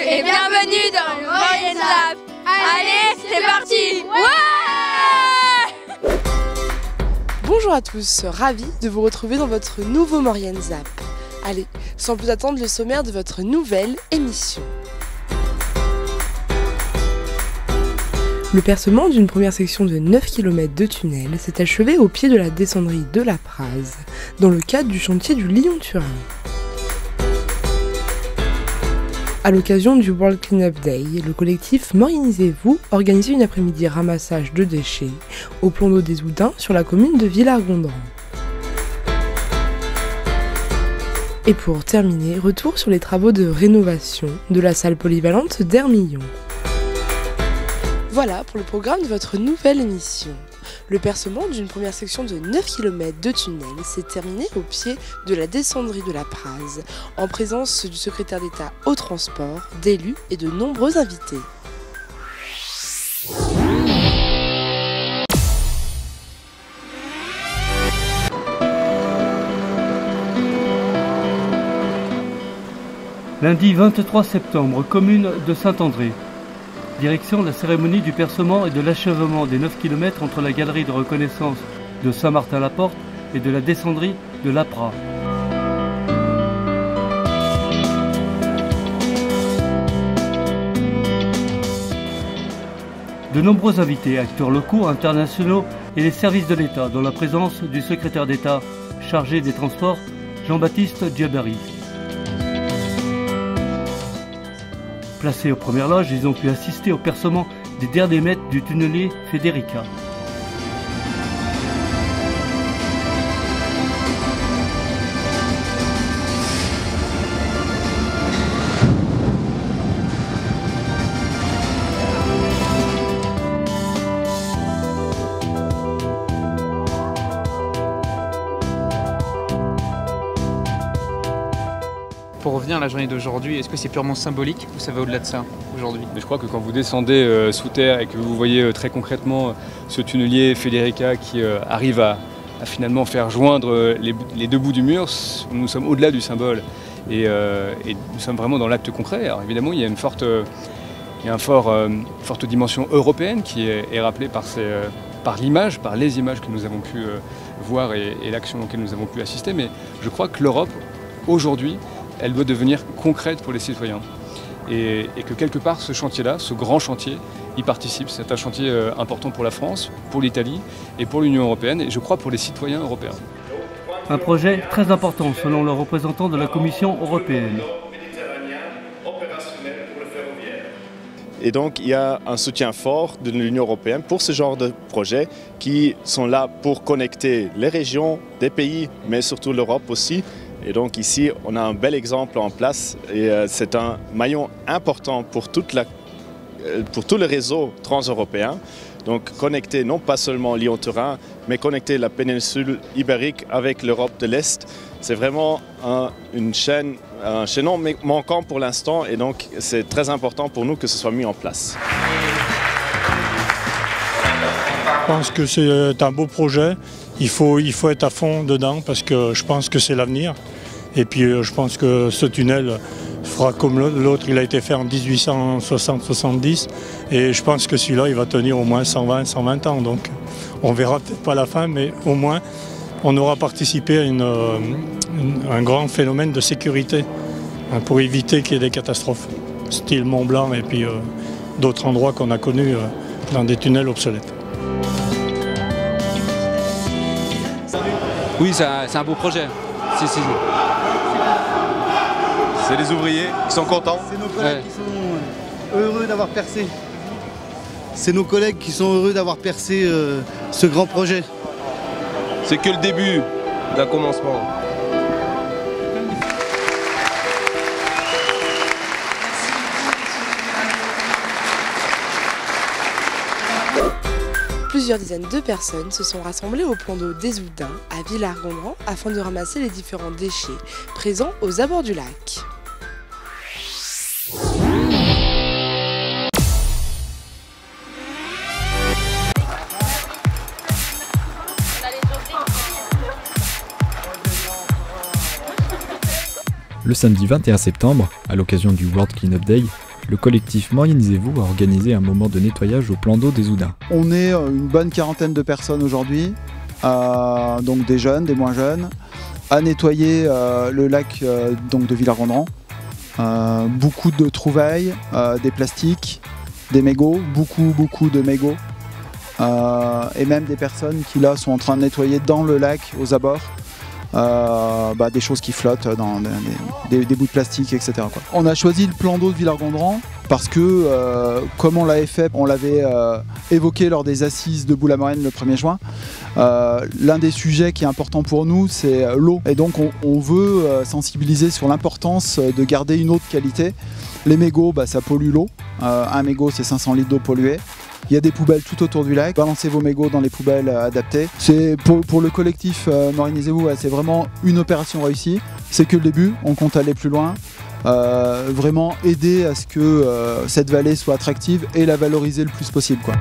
et bienvenue dans Maurienne Zap. Allez, c'est parti. Ouais! Bonjour à tous, ravi de vous retrouver dans votre nouveau Maurienne Zap. Allez, sans plus attendre, le sommaire de votre nouvelle émission. Le percement d'une première section de 9 km de tunnel s'est achevé au pied de la descendrie de la Praz, dans le cadre du chantier du Lyon-Turin. À l'occasion du World Cleanup Day, le collectif Maurianisez-vous organisait une après-midi ramassage de déchets au plan d'eau des Oudins sur la commune de Villargondran. Et pour terminer, retour sur les travaux de rénovation de la salle polyvalente d'Hermillon. Voilà pour le programme de votre nouvelle émission. Le percement d'une première section de 9 km de tunnel s'est terminé au pied de la descendrie de la Praz, en présence du secrétaire d'État au transport, d'élus et de nombreux invités. Lundi 23 septembre, commune de Saint-André. Direction la cérémonie du percement et de l'achèvement des 9 km entre la galerie de reconnaissance de Saint-Martin-la-Porte et de la descendrie de l'Apra. De nombreux invités, acteurs locaux, internationaux et les services de l'État, dans la présence du secrétaire d'État chargé des Transports, Jean-Baptiste Djabari. Placés aux premières loges, ils ont pu assister au percement des derniers mètres du tunnelier Federica. Pour revenir à la journée d'aujourd'hui, est-ce que c'est purement symbolique ou ça va au-delà de ça aujourd'hui? Je crois que quand vous descendez sous terre et que vous voyez très concrètement ce tunnelier Federica qui arrive à finalement faire joindre les deux bouts du mur, nous sommes au-delà du symbole et nous sommes vraiment dans l'acte concret. Alors évidemment, il y a une forte dimension européenne qui est rappelée par l'image, par les images que nous avons pu voir et l'action auquel nous avons pu assister. Mais je crois que l'Europe, aujourd'hui, elle doit devenir concrète pour les citoyens. Et que quelque part, ce chantier-là, ce grand chantier, y participe. C'est un chantier important pour la France, pour l'Italie et pour l'Union européenne, et je crois pour les citoyens européens. Un projet très important selon le représentant de la Commission européenne. Et donc, il y a un soutien fort de l'Union européenne pour ce genre de projets qui sont là pour connecter les régions, des pays, mais surtout l'Europe aussi. Et donc ici, on a un bel exemple en place et c'est un maillon important pour tout le réseau transeuropéen. Donc connecter non pas seulement Lyon-Turin, mais connecter la péninsule ibérique avec l'Europe de l'Est. C'est vraiment un chaînon manquant pour l'instant et donc c'est très important pour nous que ce soit mis en place. Je pense que c'est un beau projet. Il faut être à fond dedans parce que je pense que c'est l'avenir. Et puis je pense que ce tunnel fera comme l'autre, il a été fait en 1860-70. Et je pense que celui-là, il va tenir au moins 120 ans. Donc on verra peut-être pas la fin, mais au moins on aura participé à un grand phénomène de sécurité pour éviter qu'il y ait des catastrophes, style Mont-Blanc et puis d'autres endroits qu'on a connus dans des tunnels obsolètes. Oui, c'est un beau projet. C'est les ouvriers qui sont contents. C'est nos collègues qui sont heureux d'avoir percé. C'est nos collègues qui sont heureux d'avoir percé ce grand projet. C'est que le début d'un commencement. Plusieurs dizaines de personnes se sont rassemblées au plan d'eau des Oudins à Villargondran afin de ramasser les différents déchets présents aux abords du lac. Le samedi 21 septembre, à l'occasion du World Cleanup Day, le collectif Moyennisez-vous a organisé un moment de nettoyage au plan d'eau des Oudins. On est une bonne quarantaine de personnes aujourd'hui, donc des jeunes, des moins jeunes, à nettoyer le lac donc de Villard-Gondran. Beaucoup de trouvailles, des plastiques, des mégots, beaucoup de mégots. Et même des personnes qui là sont en train de nettoyer dans le lac aux abords des choses qui flottent dans des bouts de plastique, etc. quoi. On a choisi le plan d'eau de Villard-Gondran parce que comme on l'avait fait, on l'avait évoqué lors des assises de Boula-Moraine le 1er juin, l'un des sujets qui est important pour nous c'est l'eau et donc on veut sensibiliser sur l'importance de garder une eau de qualité. Les mégots ça pollue l'eau, un mégot c'est 500 litres d'eau polluée. Il y a des poubelles tout autour du lac, balancez vos mégots dans les poubelles adaptées. C'est pour le collectif Moyennisez-vous, c'est vraiment une opération réussie. C'est que le début, on compte aller plus loin. Vraiment aider à ce que cette vallée soit attractive et la valoriser le plus possible, quoi.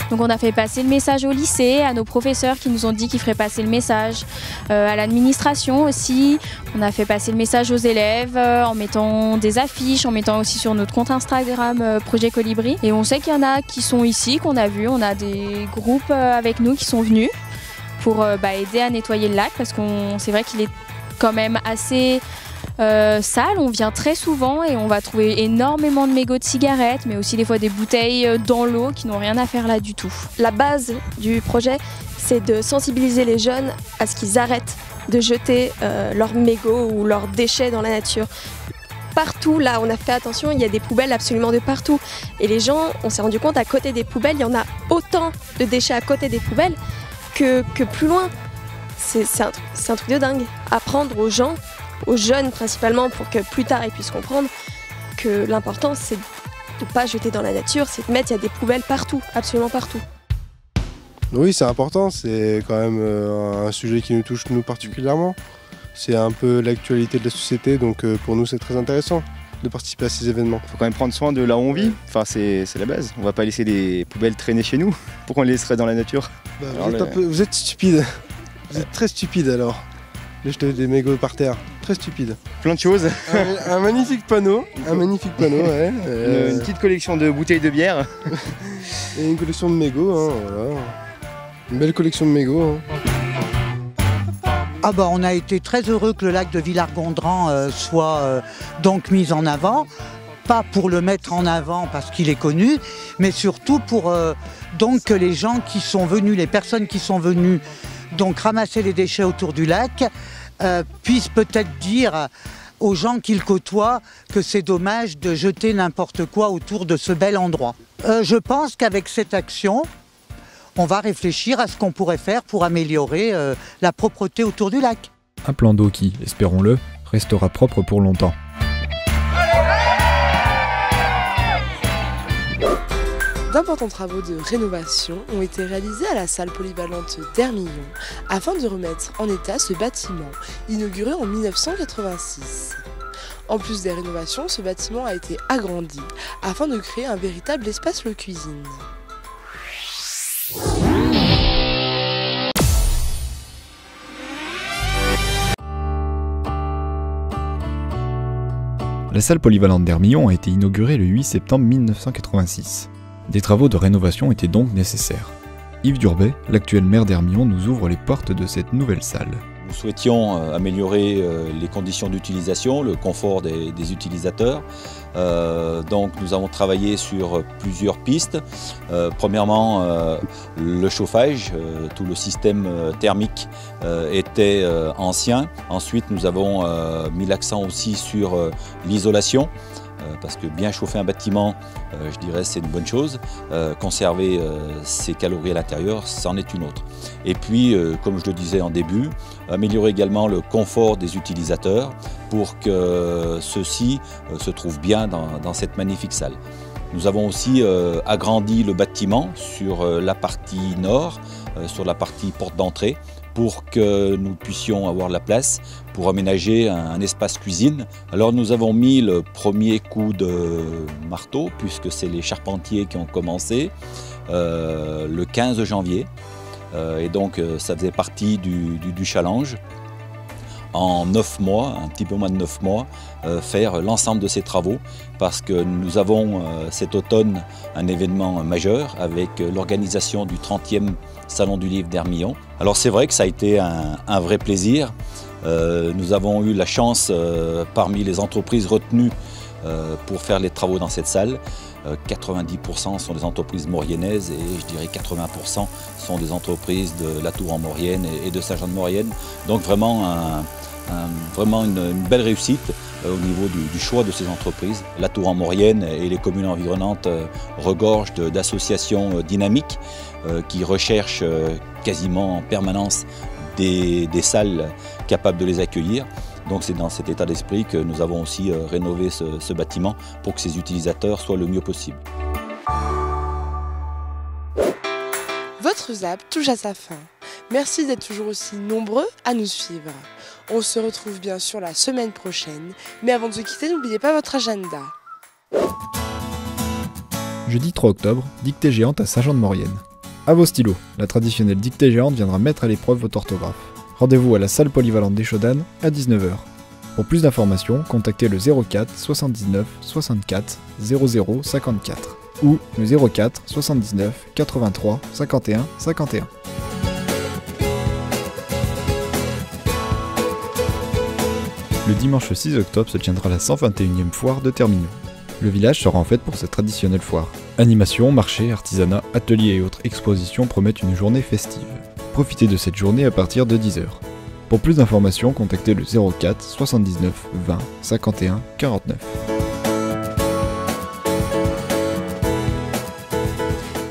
Donc on a fait passer le message au lycée, à nos professeurs qui nous ont dit qu'ils feraient passer le message, à l'administration aussi. On a fait passer le message aux élèves en mettant des affiches, en mettant aussi sur notre compte Instagram Projet Colibri. Et on sait qu'il y en a qui sont ici, qu'on a vu, on a des groupes avec nous qui sont venus pour aider à nettoyer le lac parce qu'on c'est vrai qu'il est quand même assez sale, on vient très souvent et on va trouver énormément de mégots de cigarettes, mais aussi des fois des bouteilles dans l'eau qui n'ont rien à faire là du tout. La base du projet, c'est de sensibiliser les jeunes à ce qu'ils arrêtent de jeter leurs mégots ou leurs déchets dans la nature. Partout, là, on a fait attention, il y a des poubelles absolument de partout. Et les gens, on s'est rendu compte, à côté des poubelles, il y en a autant de déchets à côté des poubelles que plus loin. C'est un truc de dingue. Apprendre aux gens, aux jeunes principalement, pour que plus tard ils puissent comprendre que l'important c'est de ne pas jeter dans la nature, c'est de mettre, il y a des poubelles partout, absolument partout. Oui, c'est important, c'est quand même un sujet qui nous touche nous particulièrement. C'est un peu l'actualité de la société, donc pour nous c'est très intéressant de participer à ces événements. Il faut quand même prendre soin de là où on vit, enfin, c'est la base. On va pas laisser des poubelles traîner chez nous, pourquoi on les laisserait dans la nature? Vous êtes stupide, vous êtes très stupide alors. De jeter des mégots par terre, très stupide. Plein de choses. Un magnifique panneau, ouais. Une petite collection de bouteilles de bière. Et une collection de mégots, hein, voilà. Une belle collection de mégots. Hein. On a été très heureux que le lac de Villard-Gondran soit donc mis en avant. Pas pour le mettre en avant parce qu'il est connu, mais surtout pour donc que les gens qui sont venus, les personnes qui sont venues donc ramasser les déchets autour du lac, puissent peut-être dire aux gens qu'ils côtoient que c'est dommage de jeter n'importe quoi autour de ce bel endroit. Je pense qu'avec cette action, on va réfléchir à ce qu'on pourrait faire pour améliorer la propreté autour du lac. Un plan d'eau qui, espérons-le, restera propre pour longtemps. D'importants travaux de rénovation ont été réalisés à la salle polyvalente d'Hermillon afin de remettre en état ce bâtiment, inauguré en 1986. En plus des rénovations, ce bâtiment a été agrandi afin de créer un véritable espace cuisine. La salle polyvalente d'Hermillon a été inaugurée le 8 septembre 1986. Des travaux de rénovation étaient donc nécessaires. Yves Durbet, l'actuel maire d'Hermillon, nous ouvre les portes de cette nouvelle salle. Nous souhaitions améliorer les conditions d'utilisation, le confort des utilisateurs. Donc nous avons travaillé sur plusieurs pistes. Premièrement, le chauffage, tout le système thermique était ancien. Ensuite, nous avons mis l'accent aussi sur l'isolation. Parce que bien chauffer un bâtiment, je dirais, c'est une bonne chose. Conserver ses calories à l'intérieur, c'en est une autre. Et puis, comme je le disais en début, améliorer également le confort des utilisateurs pour que ceux-ci se trouvent bien dans cette magnifique salle. Nous avons aussi agrandi le bâtiment sur la partie nord, sur la partie porte d'entrée, pour que nous puissions avoir la place pour aménager un espace cuisine. Alors nous avons mis le premier coup de marteau, puisque c'est les charpentiers qui ont commencé, le 15 janvier. Et donc ça faisait partie du challenge. en 9 mois, un petit peu moins de 9 mois, faire l'ensemble de ces travaux parce que nous avons cet automne un événement majeur avec l'organisation du 30e Salon du Livre d'Hermillon. Alors c'est vrai que ça a été un vrai plaisir. Nous avons eu la chance parmi les entreprises retenues pour faire les travaux dans cette salle. 90% sont des entreprises mauriennaises et je dirais 80% sont des entreprises de la Tour en Maurienne et de Saint-Jean-de-Maurienne. Donc vraiment, vraiment une belle réussite au niveau du choix de ces entreprises. La Tour en Maurienne et les communes environnantes regorgent d'associations dynamiques qui recherchent quasiment en permanence des salles capables de les accueillir. Donc c'est dans cet état d'esprit que nous avons aussi rénové ce bâtiment pour que ses utilisateurs soient le mieux possible. Votre ZAP touche à sa fin. Merci d'être toujours aussi nombreux à nous suivre. On se retrouve bien sûr la semaine prochaine, mais avant de se quitter, n'oubliez pas votre agenda. Jeudi 3 octobre, dictée géante à Saint-Jean-de-Maurienne. À vos stylos, la traditionnelle dictée géante viendra mettre à l'épreuve votre orthographe. Rendez-vous à la salle polyvalente des Chaudanes à 19h. Pour plus d'informations, contactez le 04 79 64 00 54 ou le 04 79 83 51 51. Le dimanche 6 octobre se tiendra la 121e foire de Termignon. Le village sera en fête pour cette traditionnelle foire. Animation, marché, artisanat, ateliers et autres expositions promettent une journée festive. Profitez de cette journée à partir de 10h. Pour plus d'informations, contactez le 04 79 20 51 49.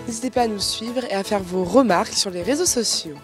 N'hésitez pas à nous suivre et à faire vos remarques sur les réseaux sociaux.